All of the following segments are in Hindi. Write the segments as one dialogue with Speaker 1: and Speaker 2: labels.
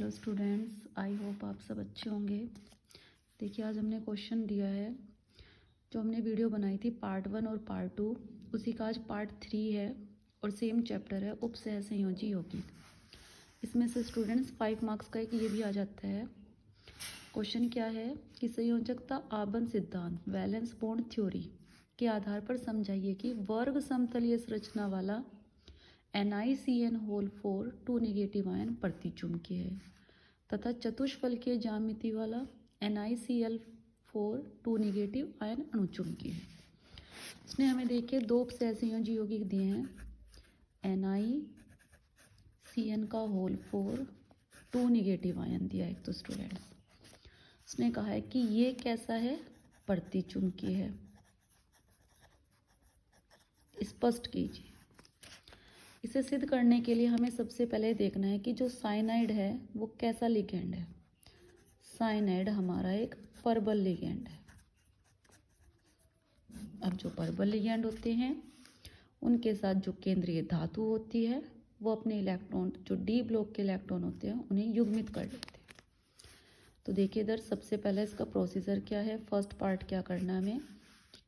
Speaker 1: हेलो स्टूडेंट्स, आई होप आप सब अच्छे होंगे। देखिए, आज हमने क्वेश्चन दिया है। जो हमने वीडियो बनाई थी पार्ट 1 और पार्ट 2, उसी का आज पार्ट 3 है और सेम चैप्टर है उपसह संयोजी यौगिक। इसमें से स्टूडेंट्स 5 मार्क्स का एक ये भी आ जाता है। क्वेश्चन क्या है कि संयोजकता आबंध सिद्धांत वैलेंस बॉन्ड थ्योरी के आधार पर समझाइए कि वर्ग समतलीय संरचना वाला NiCN4 2 नेगेटिव आयन प्रतिचुंबकीय है तथा चतुष्फलकीय ज्यामिति वाला NiCl4 2 नेगेटिव आयन अणुचुंबकीय है। उसने हमें देखिए दो उपसह संयोजी यौगिक दिए हैं। NiCN4 2 नेगेटिव आयन दिया है। तो स्टूडेंट्स उसने कहा है कि ये कैसा है, प्रतिचुंबकीय है। स्पष्ट कीजिए। इसे सिद्ध करने के लिए हमें सबसे पहले देखना है कि जो साइनाइड है वो कैसा लिगेंड है। साइनाइड हमारा एक परबल लिगेंड है। अब जो परबल लिगेंड होते हैं उनके साथ जो केंद्रीय धातु होती है वो अपने इलेक्ट्रॉन, जो डी ब्लॉक के इलेक्ट्रॉन होते हैं, उन्हें युग्मित कर लेते हैं। तो देखिए इधर सबसे पहले इसका प्रोसीजर क्या है। फर्स्ट पार्ट क्या करना है हमें,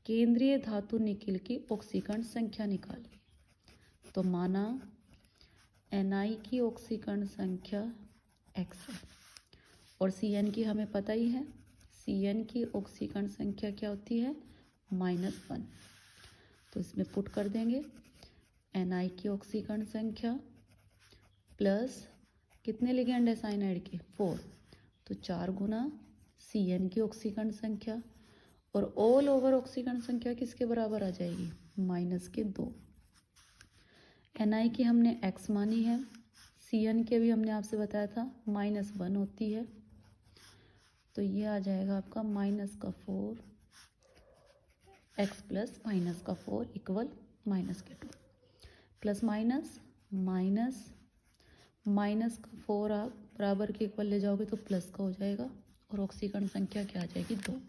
Speaker 1: केंद्रीय धातु निकिल की ऑक्सीकरण संख्या निकालिए। तो माना Ni की ऑक्सीकरण संख्या x है और Cn की हमें पता ही है। Cn की ऑक्सीकरण संख्या क्या होती है, -1। तो इसमें पुट कर देंगे Ni की ऑक्सीकरण संख्या प्लस कितने लिगेंड है साइनाइड के, 4। तो 4 गुना Cn की ऑक्सीकरण संख्या और ऑल ओवर ऑक्सीकरण संख्या किसके बराबर आ जाएगी, -2। Ni की हमने x मानी है, Cn के भी हमने आपसे बताया था -1 होती है। तो ये आ जाएगा आपका -4 x प्लस -4 इक्वल -2 प्लस -4 आप बराबर के इक्वल ले जाओगे तो प्लस का हो जाएगा और ऑक्सीकरण संख्या क्या आ जाएगी, 2।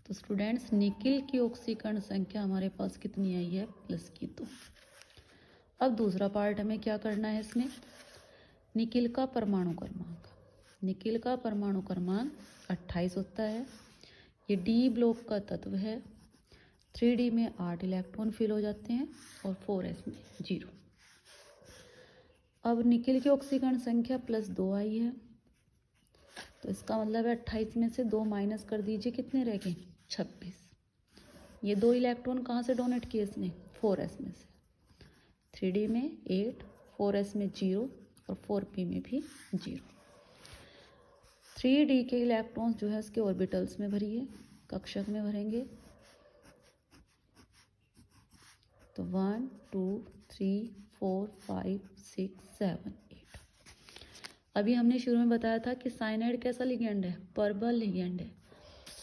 Speaker 1: तो स्टूडेंट्स निकिल की ऑक्सीकरण संख्या हमारे पास कितनी आई है, +2। अब दूसरा पार्ट हमें क्या करना है इसमें, निकिल का परमाणु क्रमांक। निकिल का परमाणु क्रमांक 28 होता है। ये डी ब्लॉक का तत्व है। 3D में 8 इलेक्ट्रॉन फिल हो जाते हैं और 4s में 0। अब निकिल की ऑक्सीकरण संख्या +2 आई है। तो इसका मतलब है 28 में से 2 माइनस कर दीजिए, कितने रह गए, 26। ये 2 इलेक्ट्रॉन कहाँ से डोनेट किए इसने, 4s में से। 3D में 8, 4s में 0 और 4p में भी 0। 3D के इलेक्ट्रॉन्स जो है इसके ऑर्बिटल्स में भरिए, कक्षक में भरेंगे। तो 1 2 3 4 5 6 7 8। अभी हमने शुरू में बताया था कि साइनाइड कैसा लिगेंड है, परबल लिगेंड है।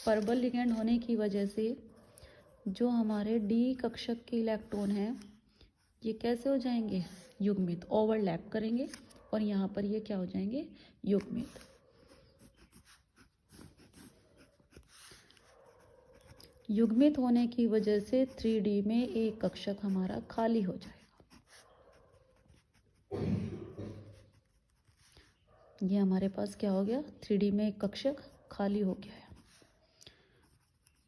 Speaker 1: परबल लिगेंड होने की वजह से जो हमारे डी कक्षक के इलेक्ट्रॉन हैं ये कैसे हो जाएंगे, युग्मित, ओवरलैप करेंगे और यहाँ पर ये क्या हो जाएंगे, युग्मित। युग्मित होने की वजह से 3D में एक कक्षक हमारा खाली हो जाएगा। ये हमारे पास क्या हो गया, 3D में एक कक्षक खाली हो गया है।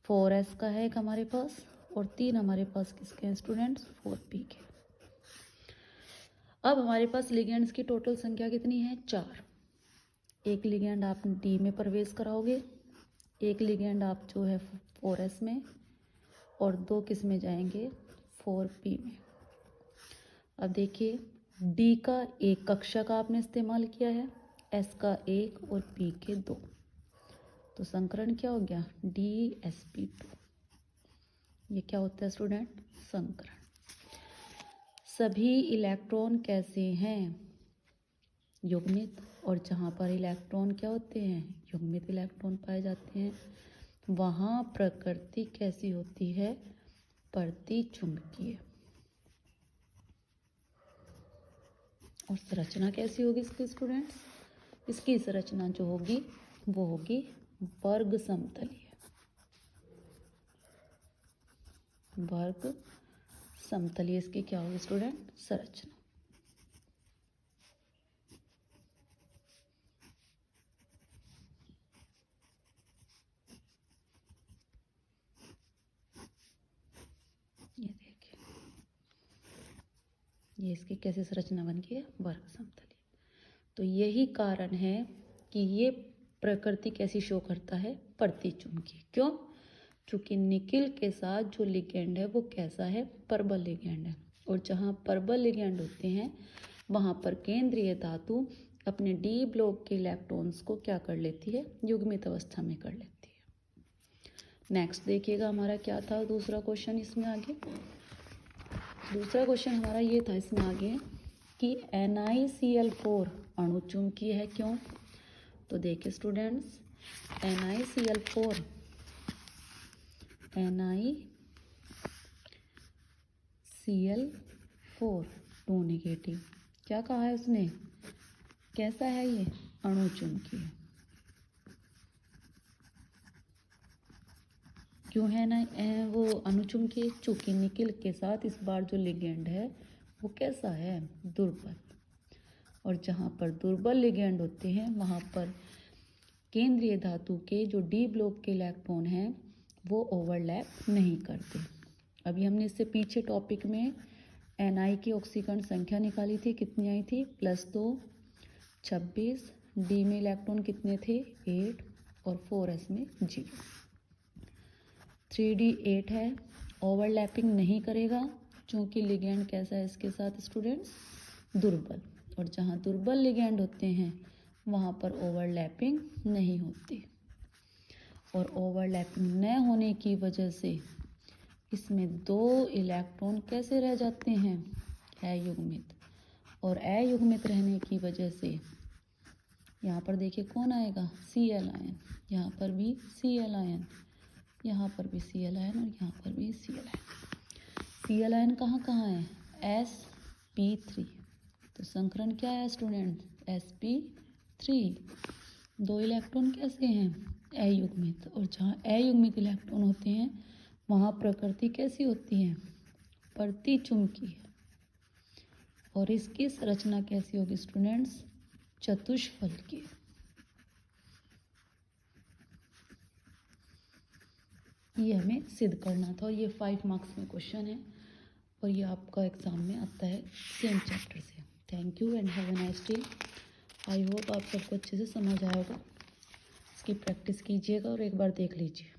Speaker 1: 4s का है एक हमारे पास और 3 हमारे पास किसके हैं स्टूडेंट्स, 4p के। अब हमारे पास लिगेंड्स की टोटल संख्या कितनी है, 4। एक लिगेंड आप डी में प्रवेश कराओगे, एक लिगेंड आप जो है 4s में और 2 किस में जाएंगे, 4p में। अब देखिए डी का एक कक्षक आपने इस्तेमाल किया है, s का 1 और p के 2। तो संकरण क्या हो गया, DsP2। ये क्या होता है स्टूडेंट, संकरण। सभी इलेक्ट्रॉन कैसे हैं, युग्मित। और जहाँ पर इलेक्ट्रॉन क्या होते हैं, युग्मित इलेक्ट्रॉन पाए जाते हैं, वहाँ प्रकृति कैसी होती है, प्रतिचुंबकीय। और संरचना कैसी होगी इसकी स्टूडेंट्स, इसकी संरचना जो होगी वो होगी वर्ग समतलीय। वर्ग समतलीय इसकी क्या होगी स्टूडेंट, संरचना। ये इसकी कैसी संरचना बन गई है, वर्ग समतलीय। तो यही कारण है कि ये प्रकृति कैसी शो करता है, प्रतिचुंबकीय। क्यों? चूंकि निकिल के साथ जो लिगेंड है वो कैसा है, परबल लिगेंड है, और जहाँ परबल लिगेंड होते हैं वहाँ पर केंद्रीय धातु अपने डी ब्लॉक के इलेक्ट्रॉन्स को क्या कर लेती है, युग्मित अवस्था में कर लेती है। नेक्स्ट देखिएगा हमारा क्या था दूसरा क्वेश्चन इसमें आगे। दूसरा क्वेश्चन हमारा ये था इसमें आगे कि NiCl4 अणु चुंबकीय है, क्यों? तो देखिए स्टूडेंट्स, NiCl4 2 नेगेटिव, क्या कहा है उसने, कैसा है ये, अणु चुंबकीय। क्यों है ना वो अणु चुंबकीय? चूंकि निकिल के साथ इस बार जो लिगेंड है वो कैसा है, दुर्बल, और जहाँ पर दुर्बल लिगेंड होते हैं वहाँ पर केंद्रीय धातु के जो डी ब्लॉक के इलेक्ट्रॉन हैं वो ओवरलैप नहीं करते। अभी हमने इससे पीछे टॉपिक में Ni की ऑक्सीकरण संख्या निकाली थी, कितनी आई थी, +2 26, डी में इलेक्ट्रॉन कितने थे, 8, और 4s में 0। 3d 8 है, ओवरलैपिंग नहीं करेगा क्योंकि लिगेंड कैसा है इसके साथ स्टूडेंट्स, दुर्बल, और जहाँ दुर्बल लिगेंड होते हैं वहाँ पर ओवरलैपिंग नहीं होती, और ओवरलैपिंग न होने की वजह से इसमें 2 इलेक्ट्रॉन कैसे रह जाते हैं, अयुग्मित, और अयुग्मित रहने की वजह से यहाँ पर देखिए कौन आएगा, Cl आयन, यहाँ पर भी Cl आयन, यहाँ पर भी Cl आयन, और यहाँ पर भी Cl आयन। Cl आयन कहाँ कहाँ है, sp3, तो संकरण क्या है स्टूडेंट, sp3। 2 इलेक्ट्रॉन कैसे हैं, अयुग्मित, और जहाँ अयुग्मित इलेक्ट्रॉन होते हैं वहाँ प्रकृति कैसी होती है, प्रतिचुंबकीय, और इसकी संरचना कैसी होगी स्टूडेंट्स, चतुष्फलकीय। ये हमें सिद्ध करना था, और ये 5 मार्क्स में क्वेश्चन है, और ये आपका एग्जाम में आता है सेम चैप्टर से। Thank you and have a nice day. I hope आप सबको अच्छे से समझ आएगा। इसकी प्रैक्टिस कीजिएगा और एक बार देख लीजिए।